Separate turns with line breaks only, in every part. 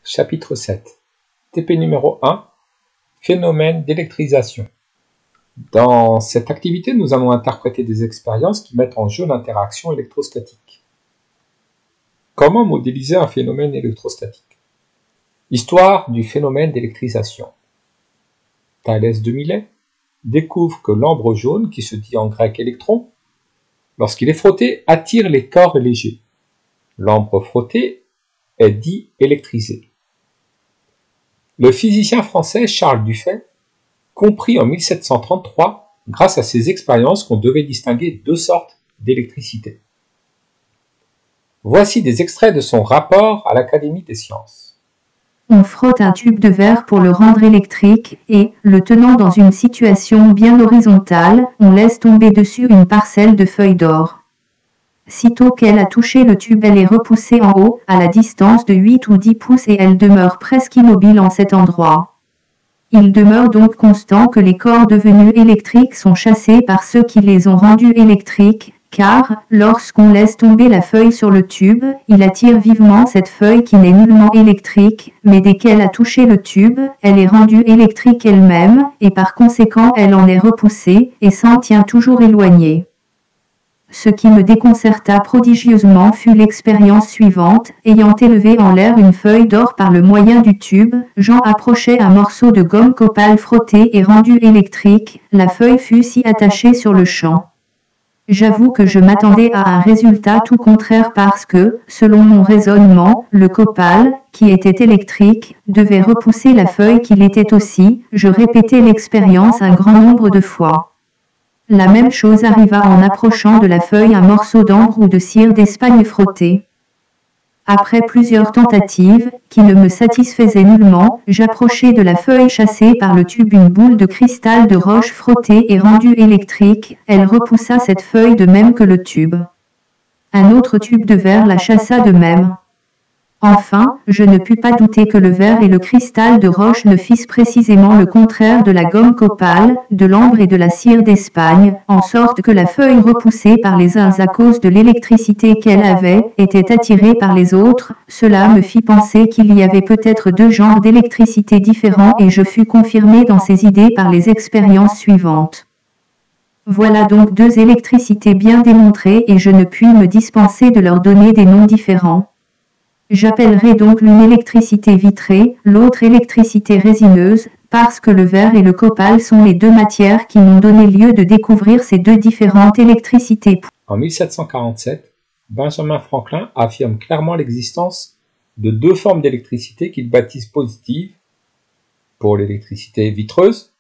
Chapitre 7. TP numéro 1. Phénomène d'électrisation. Dans cette activité, nous allons interpréter des expériences qui mettent en jeu l'interaction électrostatique. Comment modéliser un phénomène électrostatique? Histoire du phénomène d'électrisation. Thalès de Milet découvre que l'ambre jaune, qui se dit en grec électron, lorsqu'il est frotté, attire les corps légers. L'ambre frotté est dit électrisé. Le physicien français Charles Dufay comprit en 1733, grâce à ses expériences, qu'on devait distinguer deux sortes d'électricité. Voici des extraits de son rapport à l'Académie des sciences.
On frotte un tube de verre pour le rendre électrique et, le tenant dans une situation bien horizontale, on laisse tomber dessus une parcelle de feuilles d'or. Sitôt qu'elle a touché le tube, elle est repoussée en haut, à la distance de 8 ou 10 pouces et elle demeure presque immobile en cet endroit. Il demeure donc constant que les corps devenus électriques sont chassés par ceux qui les ont rendus électriques, car, lorsqu'on laisse tomber la feuille sur le tube, il attire vivement cette feuille qui n'est nullement électrique, mais dès qu'elle a touché le tube, elle est rendue électrique elle-même, et par conséquent elle en est repoussée, et s'en tient toujours éloignée. Ce qui me déconcerta prodigieusement fut l'expérience suivante. Ayant élevé en l'air une feuille d'or par le moyen du tube, j'en approchai un morceau de gomme copal frotté et rendu électrique. La feuille fut si attachée sur le champ. J'avoue que je m'attendais à un résultat tout contraire parce que, selon mon raisonnement, le copal, qui était électrique, devait repousser la feuille qui l'était aussi. Je répétai l'expérience un grand nombre de fois. La même chose arriva en approchant de la feuille un morceau d'ambre ou de cire d'Espagne frotté. Après plusieurs tentatives, qui ne me satisfaisaient nullement, j'approchai de la feuille chassée par le tube une boule de cristal de roche frottée et rendue électrique. Elle repoussa cette feuille de même que le tube. Un autre tube de verre la chassa de même. Enfin, je ne pus pas douter que le verre et le cristal de roche ne fissent précisément le contraire de la gomme copal, de l'ambre et de la cire d'Espagne, en sorte que la feuille repoussée par les uns à cause de l'électricité qu'elle avait, était attirée par les autres. Cela me fit penser qu'il y avait peut-être deux genres d'électricité différents et je fus confirmé dans ces idées par les expériences suivantes. Voilà donc deux électricités bien démontrées et je ne puis me dispenser de leur donner des noms différents. J'appellerai donc l'une électricité vitrée, l'autre électricité résineuse, parce que le verre et le copal sont les deux matières qui m'ont donné lieu de découvrir ces deux différentes électricités.
En 1747, Benjamin Franklin affirme clairement l'existence de deux formes d'électricité qu'il baptise positive pour l'électricité vitreuse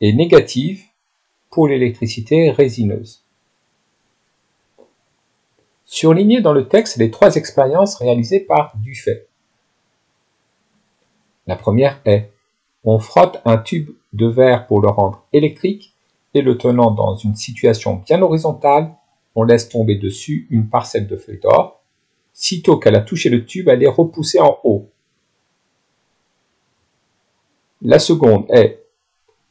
et négative pour l'électricité résineuse. Surlignées dans le texte les trois expériences réalisées par Dufay. La première est: on frotte un tube de verre pour le rendre électrique et le tenant dans une situation bien horizontale, on laisse tomber dessus une parcelle de feuille d'or. Sitôt qu'elle a touché le tube, elle est repoussée en haut. La seconde est: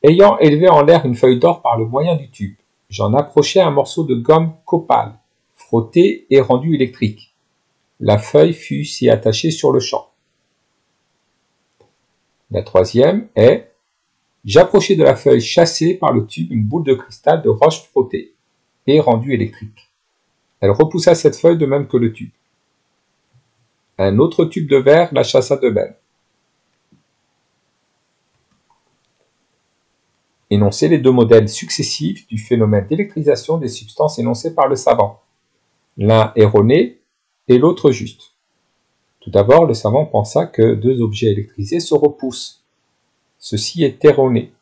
ayant élevé en l'air une feuille d'or par le moyen du tube, j'en approchai un morceau de gomme copal, frotté et rendu électrique. La feuille fut s'y attachée sur le champ. La troisième est: j'approchai de la feuille chassée par le tube une boule de cristal de roche frottée et rendue électrique. Elle repoussa cette feuille de même que le tube. Un autre tube de verre la chassa de même. Énoncez les deux modèles successifs du phénomène d'électrisation des substances énoncés par le savant. L'un erroné et l'autre juste. Tout d'abord, le savant pensa que deux objets électrisés se repoussent. Ceci est erroné.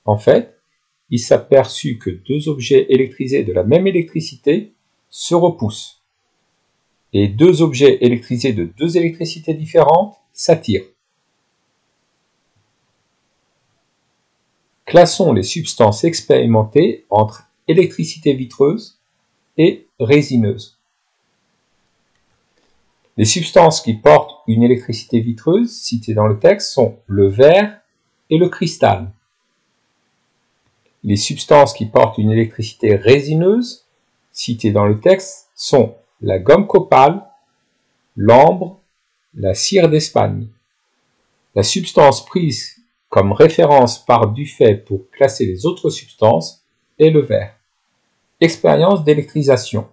En fait, il s'aperçut que deux objets électrisés de la même électricité se repoussent. Et deux objets électrisés de deux électricités différentes s'attirent. Classons les substances expérimentées entre électricité vitreuse et résineuse. Les substances qui portent une électricité vitreuse citées dans le texte sont le verre et le cristal. Les substances qui portent une électricité résineuse citées dans le texte sont la gomme copal, l'ambre la cire d'Espagne. La substance prise comme référence par Dufay pour classer les autres substances est le verre. Expérience d'électrisation.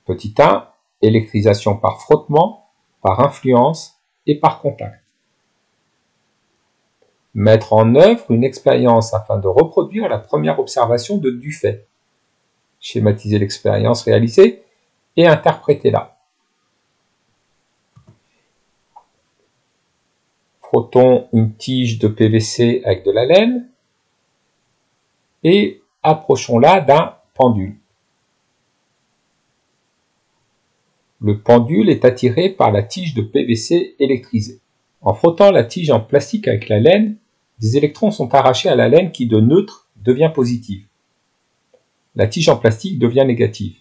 Petit 1, électrisation par frottement, par influence et par contact. Mettre en œuvre une expérience afin de reproduire la première observation de Dufay. Schématiser l'expérience réalisée et interpréter-la. Frottons une tige de PVC avec de la laine et approchons-la d'un pendule. Le pendule est attiré par la tige de PVC électrisée. En frottant la tige en plastique avec la laine, des électrons sont arrachés à la laine qui de neutre devient positive. La tige en plastique devient négative.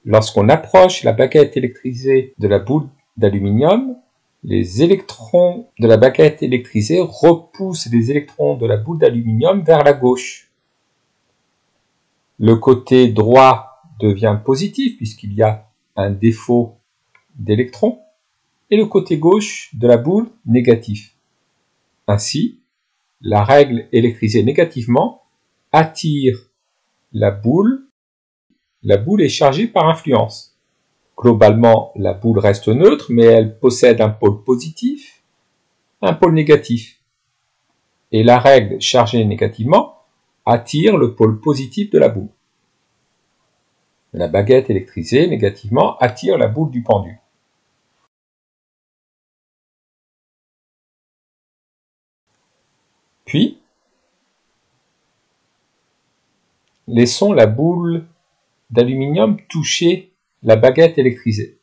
Lorsqu'on approche la baguette électrisée de la boule d'aluminium, les électrons de la baguette électrisée repoussent les électrons de la boule d'aluminium vers la gauche. Le côté droit devient positif puisqu'il y a un défaut d'électrons et le côté gauche de la boule négatif. Ainsi, la règle électrisée négativement attire la boule. La boule est chargée par influence. Globalement, la boule reste neutre, mais elle possède un pôle positif, un pôle négatif. Et la règle chargée négativement attire le pôle positif de la boule. La baguette électrisée négativement attire la boule du pendule. Puis, laissons la boule d'aluminium toucher la baguette électrisée.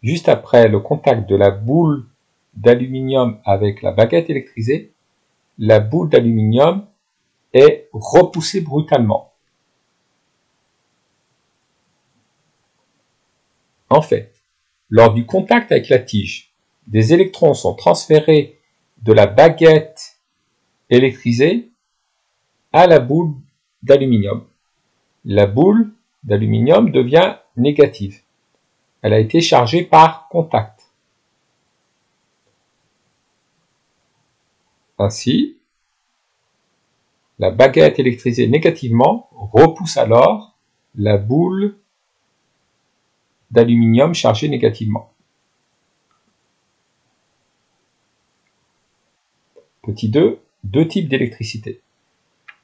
Juste après le contact de la boule d'aluminium avec la baguette électrisée, la boule d'aluminium est repoussée brutalement. En fait, lors du contact avec la tige, des électrons sont transférés de la baguette électrisée à la boule d'aluminium. La boule d'aluminium devient négative. Elle a été chargée par contact. Ainsi, la baguette électrisée négativement repousse alors la boule d'aluminium chargée négativement. Petit 2, deux types d'électricité.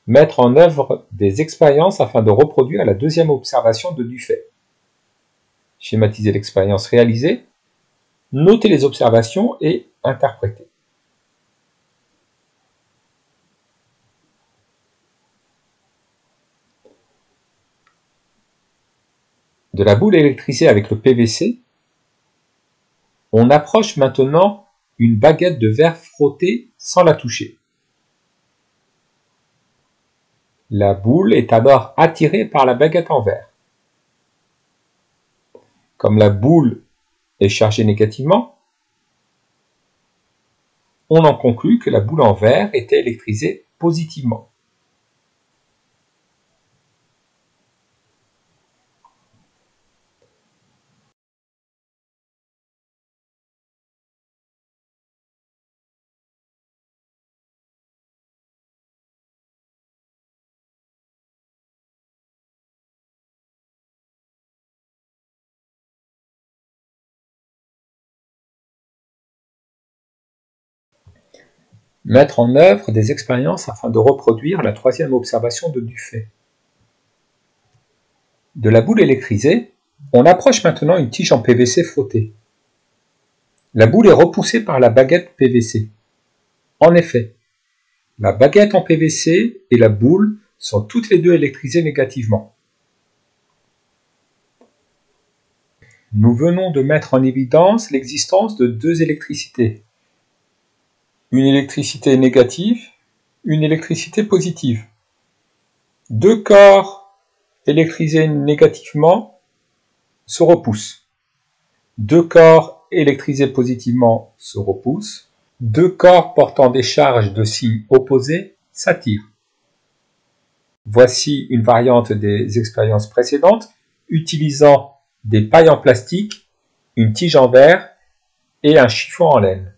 Mettre en œuvre des expériences afin de reproduire la deuxième observation de Dufay. Schématiser l'expérience réalisée, noter les observations et interpréter. De la boule électrisée avec le PVC, on approche maintenant une baguette de verre frottée sans la toucher. La boule est alors attirée par la baguette en verre. Comme la boule est chargée négativement, on en conclut que la boule en verre était électrisée positivement. Mettre en œuvre des expériences afin de reproduire la troisième observation de Dufay. De la boule électrisée, on approche maintenant une tige en PVC frottée. La boule est repoussée par la baguette PVC. En effet, la baguette en PVC et la boule sont toutes les deux électrisées négativement. Nous venons de mettre en évidence l'existence de deux électricités. Une électricité négative, une électricité positive. Deux corps électrisés négativement se repoussent. Deux corps électrisés positivement se repoussent. Deux corps portant des charges de signes opposés s'attirent. Voici une variante des expériences précédentes utilisant des pailles en plastique une tige en verre et un chiffon en laine.